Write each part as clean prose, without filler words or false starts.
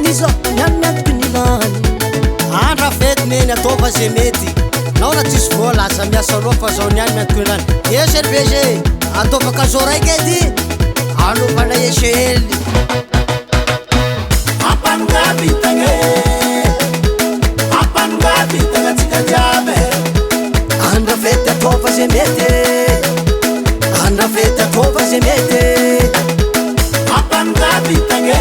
nizo nianmiantoko nilany andra fety meny ataova zay mety nao na tsisy vola asa miasa roa fa zao niany miantoko nilany eservege ataovaka zao raiky edy alovana esely apanongavitagna apanongavitagna tsika jiaby andra fety ataova zay mety andra fety ataova zay mety apanongavitagna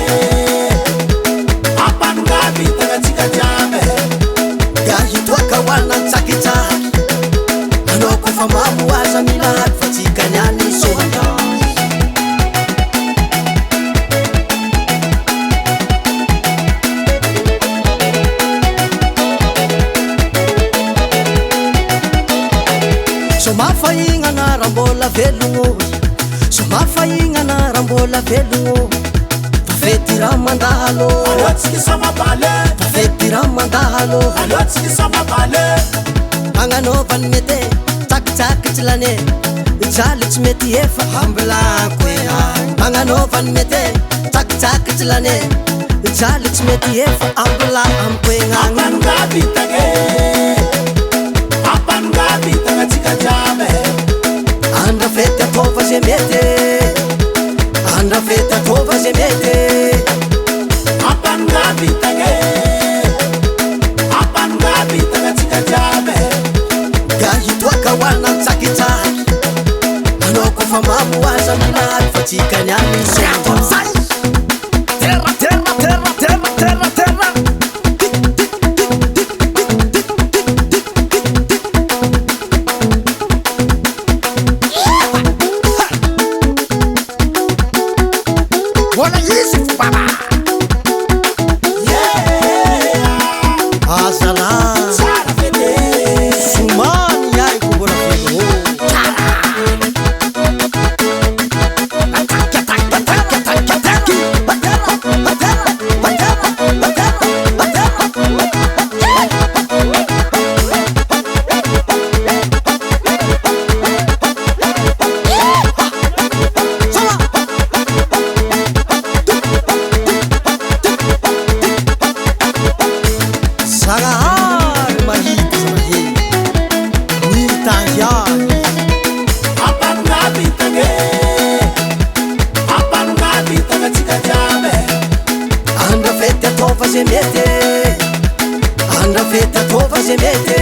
apanongavitagna tsika jiaby gahitoaka hoana nitsakitsaky anao kofa mamoaza milahady fa tsika niany sohana somafahignana rambola velogno somafahignana rambola velogno fafety raha mandalo alotsika samabale fafety raha mandalo alotsika samabale magnanaovany mety tsakitsaky tsy lane jaly tsy mety efa ambilanko ena magnanaovany mety tsakitsaky tsy lane jaly tsy mety efa ambila amiko ena apanongavitagna apanongavitagna tsika jiaby andra fety ataova zay mety andra fety ataova zay mety apanongavitagna apanongavitagna tsika jiaby gahitoaka hoana nitsakitsaky anao kofa mamoaza milahady fa tsika niany soa terra terra terra terra terra terra Wala Yusuf baba azala tsara fete sumani yai kubola fego Sanahary mahita zanahe nitahiany apanongavitagna apanongavitagna tsika jiaby andra fety ataova zay mety andra fety ataova zay mety